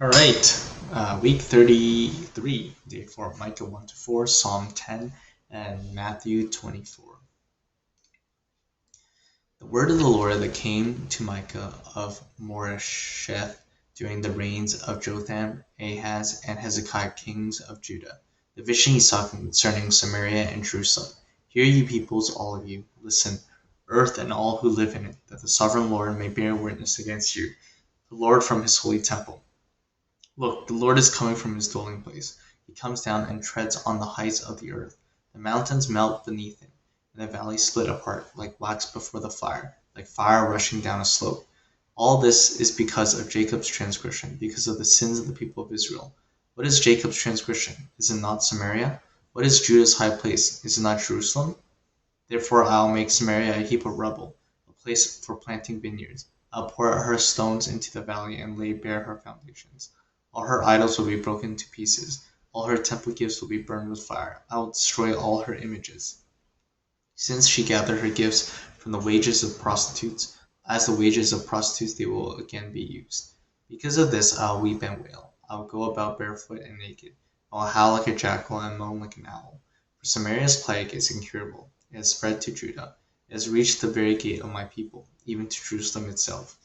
All right, week 33, day 4, Micah 1 to 4, Psalm 10, and Matthew 24. The word of the Lord that came to Micah of Moresheth during the reigns of Jotham, Ahaz, and Hezekiah, kings of Judah. The vision he saw concerning Samaria and Jerusalem. Hear, ye peoples, all of you, listen, earth and all who live in it, that the sovereign Lord may bear witness against you, the Lord from his holy temple. Look, the Lord is coming from his dwelling place. He comes down and treads on the heights of the earth. The mountains melt beneath him, and the valleys split apart, like wax before the fire, like fire rushing down a slope. All this is because of Jacob's transgression, because of the sins of the people of Israel. What is Jacob's transgression? Is it not Samaria? What is Judah's high place? Is it not Jerusalem? Therefore I will make Samaria a heap of rubble, a place for planting vineyards. I will pour out her stones into the valley and lay bare her foundations. All her idols will be broken to pieces. All her temple gifts will be burned with fire. I will destroy all her images. Since she gathered her gifts from the wages of prostitutes, as the wages of prostitutes they will again be used. Because of this I will weep and wail. I will go about barefoot and naked. I will howl like a jackal and moan like an owl. For Samaria's plague is incurable. It has spread to Judah. It has reached the very gate of my people, even to Jerusalem itself.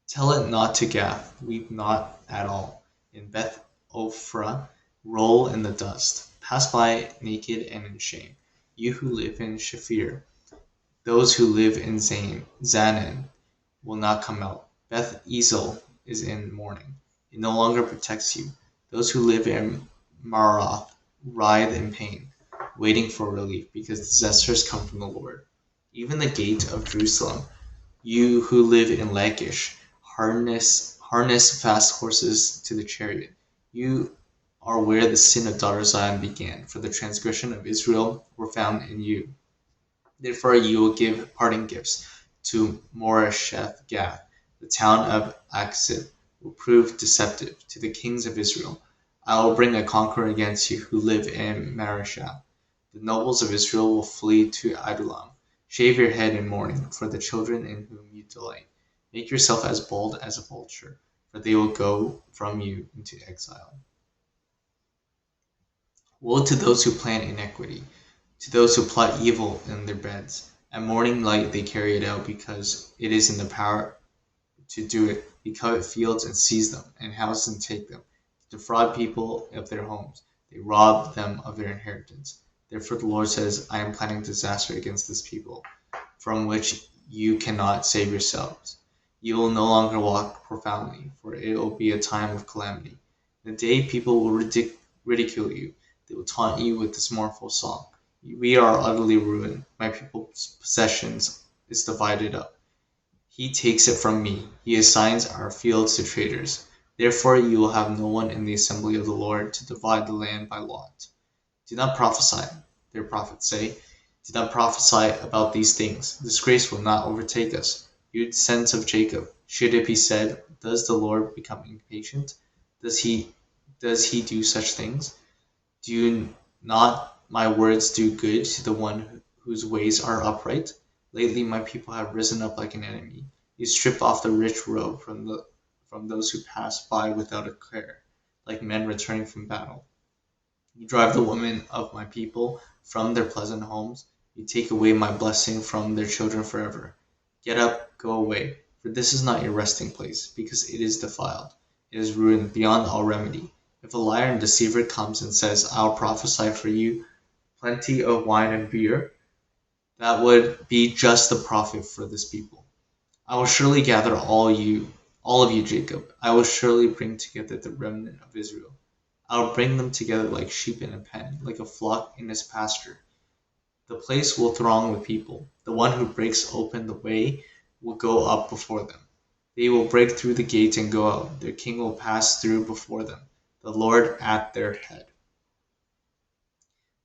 Tell it not to Gath, weep not at all. In Beth Ophrah, roll in the dust. Pass by naked and in shame. You who live in Shaphir, those who live in Zanin will not come out. Beth Ezel is in mourning. It no longer protects you. Those who live in Marath writhe in pain, waiting for relief, because disasters come from the Lord. Even the gate of Jerusalem, you who live in Lachish, harness fast horses to the chariot. You are where the sin of daughter Zion began, for the transgression of Israel were found in you. Therefore you will give parting gifts to Moresheth Gath. The town of Achzib will prove deceptive to the kings of Israel. I will bring a conqueror against you who live in Mareshah. The nobles of Israel will flee to Adullam. Shave your head in mourning for the children in whom you delight. Make yourself as bold as a vulture, for they will go from you into exile. Woe to those who plan iniquity, to those who plot evil in their beds. At morning light they carry it out, because it is in the power to do it. They covet fields and seize them, and houses and take them. They defraud people of their homes. They rob them of their inheritance. Therefore the Lord says, I am planning disaster against this people, from which you cannot save yourselves. You will no longer walk profoundly, for it will be a time of calamity. In the day people will ridicule you. They will taunt you with this mournful song. We are utterly ruined. My people's possessions is divided up. He takes it from me. He assigns our fields to traders. Therefore you will have no one in the assembly of the Lord to divide the land by lot. Do not prophesy, their prophets say. Do not prophesy about these things. Disgrace will not overtake us. You descendants of Jacob, should it be said, does the Lord become impatient? Does he do such things? Do not my words do good to the one whose ways are upright? Lately my people have risen up like an enemy. You strip off the rich robe from those who pass by without a care, like men returning from battle. You drive the women of my people from their pleasant homes. You take away my blessing from their children forever. Get up, go away, for this is not your resting place, because it is defiled. It is ruined beyond all remedy. If a liar and deceiver comes and says, I will prophesy for you plenty of wine and beer, that would be just the profit for this people. I will surely gather all of you, Jacob. I will surely bring together the remnant of Israel. I will bring them together like sheep in a pen, like a flock in its pasture. The place will throng with people. The one who breaks open the way will go up before them. They will break through the gate and go out. Their king will pass through before them, the Lord at their head.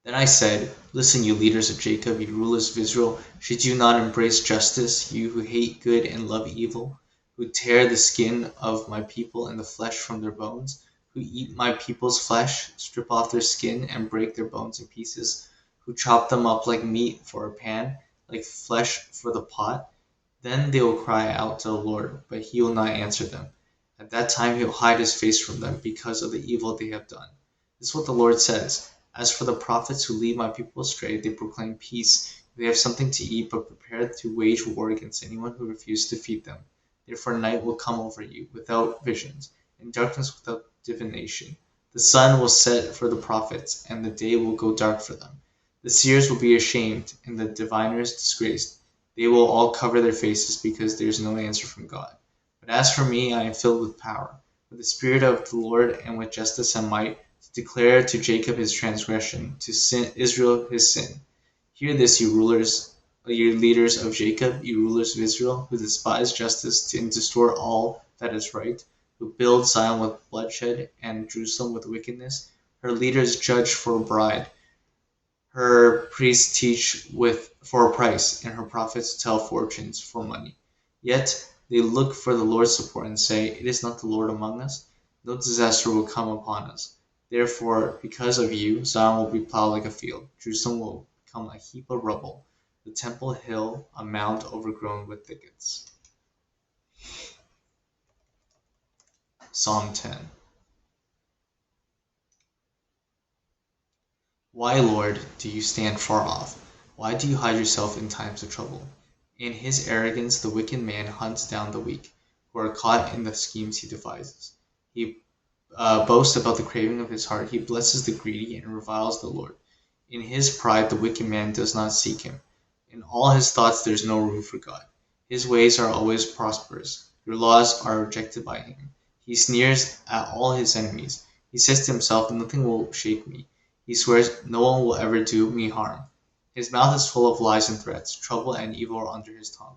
Then I said, listen, you leaders of Jacob, you rulers of Israel, should you not embrace justice, you who hate good and love evil, who tear the skin of my people and the flesh from their bones, who eat my people's flesh, strip off their skin, and break their bones in pieces, who chop them up like meat for a pan, like flesh for the pot? Then they will cry out to the Lord, but he will not answer them. At that time he will hide his face from them because of the evil they have done. This is what the Lord says. As for the prophets who lead my people astray, they proclaim peace. They have something to eat, but prepare to wage war against anyone who refuses to feed them. Therefore night will come over you without visions, and darkness without divination. The sun will set for the prophets, and the day will go dark for them. The seers will be ashamed, and the diviners disgraced. They will all cover their faces because there is no answer from God. But as for me, I am filled with power, with the Spirit of the Lord, and with justice and might, to declare to Jacob his transgression, to Israel his sin. Hear this, you rulers, you leaders of Jacob, you rulers of Israel, who despise justice and distort all that is right, who build Zion with bloodshed and Jerusalem with wickedness. Her leaders judge for a bribe, her priests teach for a price, and her prophets tell fortunes for money. Yet they look for the Lord's support and say, "It is not the Lord among us? No disaster will come upon us." Therefore, because of you, Zion will be plowed like a field, Jerusalem will become a heap of rubble, the Temple hill a mound overgrown with thickets. Psalm 10. Why, Lord, do you stand far off? Why do you hide yourself in times of trouble? In his arrogance the wicked man hunts down the weak, who are caught in the schemes he devises. He boasts about the craving of his heart. He blesses the greedy and reviles the Lord. In his pride the wicked man does not seek him. In all his thoughts there is no room for God. His ways are always prosperous. Your laws are rejected by him. He sneers at all his enemies. He says to himself, "Nothing will shake me." He swears, "No one will ever do me harm." His mouth is full of lies and threats. Trouble and evil are under his tongue.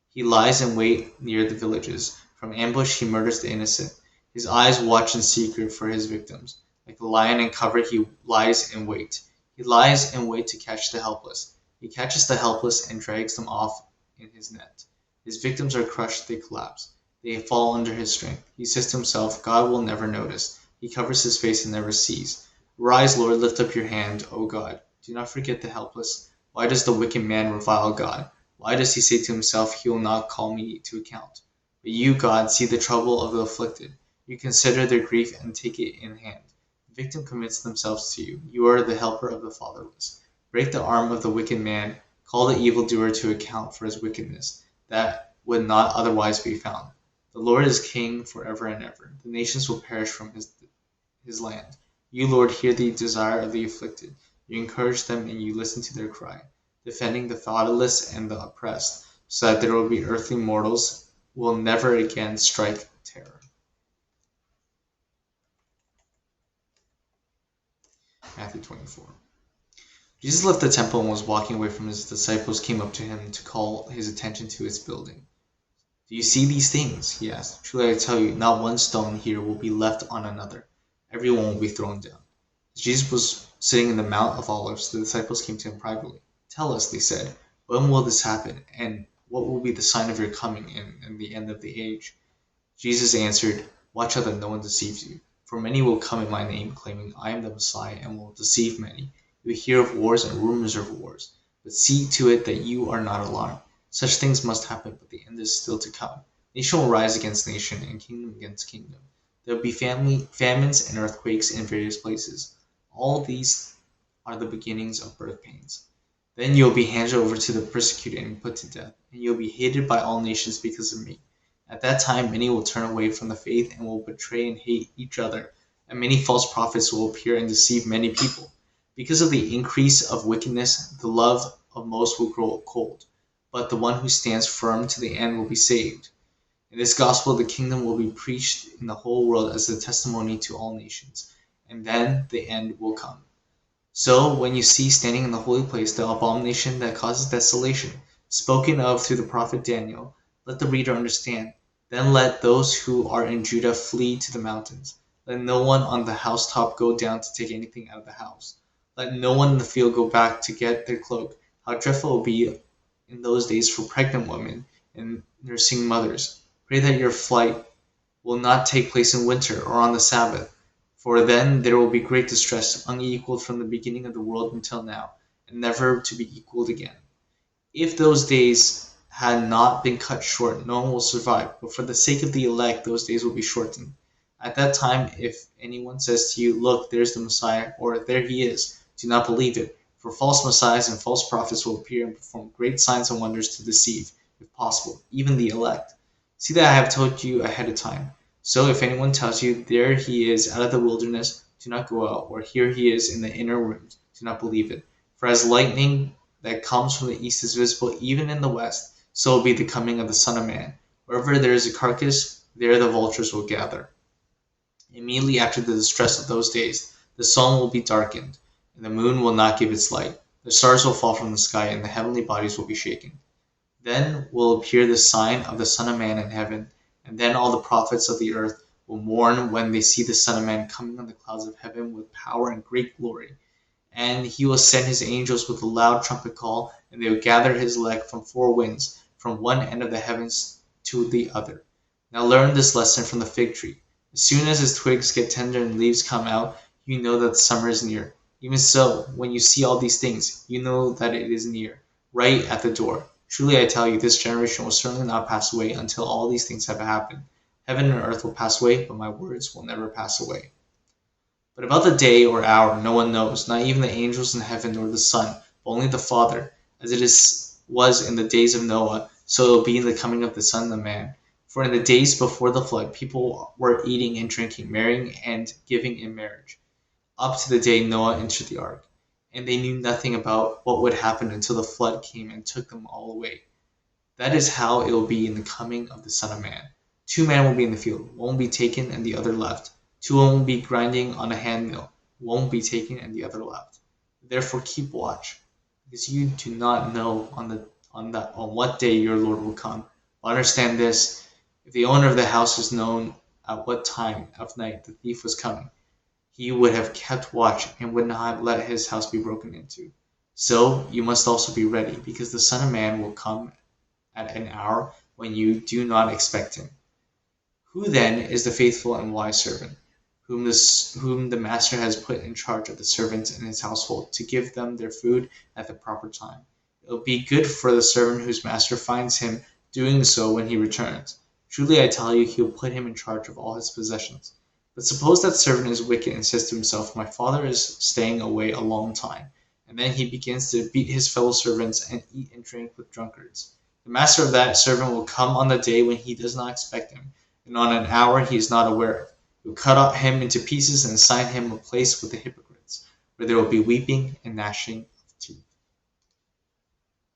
He lies in wait near the villages. From ambush he murders the innocent. His eyes watch in secret for his victims. Like a lion in cover he lies in wait. He lies in wait to catch the helpless. He catches the helpless and drags them off in his net. His victims are crushed, they collapse. They fall under his strength. He says to himself, "God will never notice." He covers his face and never sees. Rise, Lord, lift up your hand, O God. Do not forget the helpless. Why does the wicked man revile God? Why does he say to himself, "He will not call me to account"? But you, God, see the trouble of the afflicted. You consider their grief and take it in hand. The victim commits themselves to you. You are the helper of the fatherless. Break the arm of the wicked man. Call the evildoer to account for his wickedness, that would not otherwise be found. The Lord is king forever and ever. The nations will perish from his land. You, Lord, hear the desire of the afflicted. You encourage them and you listen to their cry, defending the fatherless and the oppressed, so that there will be earthly mortals will never again strike terror. Matthew 24. Jesus left the temple and was walking away from his disciples came up to him to call his attention to its building. "Do you see these things?" he asked. "Truly I tell you, not one stone here will be left on another. Everyone will be thrown down." As Jesus was sitting in the Mount of Olives, the disciples came to him privately. "Tell us," they said, "when will this happen, and what will be the sign of your coming and the end of the age?" Jesus answered, "Watch out that no one deceives you. For many will come in my name, claiming I am the Messiah, and will deceive many. You will hear of wars and rumors of wars, but see to it that you are not alarmed. Such things must happen, but the end is still to come. Nation will rise against nation, and kingdom against kingdom. There will be famines and earthquakes in various places. All these are the beginnings of birth pains. Then you will be handed over to the persecuted and put to death, and you will be hated by all nations because of me. At that time many will turn away from the faith and will betray and hate each other, and many false prophets will appear and deceive many people. Because of the increase of wickedness, the love of most will grow cold, but the one who stands firm to the end will be saved. In this gospel the kingdom will be preached in the whole world as a testimony to all nations, and then the end will come. So when you see standing in the holy place the abomination that causes desolation, spoken of through the prophet Daniel, let the reader understand. Then let those who are in Judah flee to the mountains. Let no one on the housetop go down to take anything out of the house. Let no one in the field go back to get their cloak. How dreadful it will be in those days for pregnant women and nursing mothers. Pray that your flight will not take place in winter or on the Sabbath, for then there will be great distress, unequaled from the beginning of the world until now, and never to be equaled again. If those days had not been cut short, no one will survive. But for the sake of the elect, those days will be shortened. At that time, if anyone says to you, "Look, there's the Messiah," or "There he is," do not believe it. For false messiahs and false prophets will appear and perform great signs and wonders to deceive, if possible, even the elect. See that I have told you ahead of time. So if anyone tells you, "There he is out of the wilderness," do not go out, or "Here he is in the inner rooms," do not believe it. For as lightning that comes from the east is visible even in the west, so will be the coming of the Son of Man. Wherever there is a carcass, there the vultures will gather. Immediately after the distress of those days, the sun will be darkened, and the moon will not give its light. The stars will fall from the sky, and the heavenly bodies will be shaken. Then will appear the sign of the Son of Man in heaven, and then all the prophets of the earth will mourn when they see the Son of Man coming on the clouds of heaven with power and great glory. And he will send his angels with a loud trumpet call, and they will gather his elect from four winds, from one end of the heavens to the other. Now learn this lesson from the fig tree. As soon as its twigs get tender and leaves come out, you know that the summer is near. Even so, when you see all these things, you know that it is near, right at the door. Truly I tell you, this generation will certainly not pass away until all these things have happened. Heaven and earth will pass away, but my words will never pass away. But about the day or hour no one knows, not even the angels in heaven nor the Son, but only the Father. As it was in the days of Noah, so it will be in the coming of the Son of Man. For in the days before the flood, people were eating and drinking, marrying and giving in marriage, up to the day Noah entered the ark. And they knew nothing about what would happen until the flood came and took them all away. That is how it will be in the coming of the Son of Man. Two men will be in the field, one will be taken and the other left. Two will be grinding on a handmill, one will be taken and the other left. Therefore keep watch, because you do not know on what day your Lord will come. But understand this: if the owner of the house has known at what time of night the thief was coming, he would have kept watch and would not let his house be broken into. So you must also be ready, because the Son of Man will come at an hour when you do not expect him. Who then is the faithful and wise servant, whom the master has put in charge of the servants in his household, to give them their food at the proper time? It will be good for the servant whose master finds him doing so when he returns. Truly I tell you, he will put him in charge of all his possessions. But suppose that servant is wicked and says to himself, "My father is staying away a long time," and then he begins to beat his fellow servants and eat and drink with drunkards. The master of that servant will come on the day when he does not expect him, and on an hour he is not aware of. He will cut him into pieces and assign him a place with the hypocrites, where there will be weeping and gnashing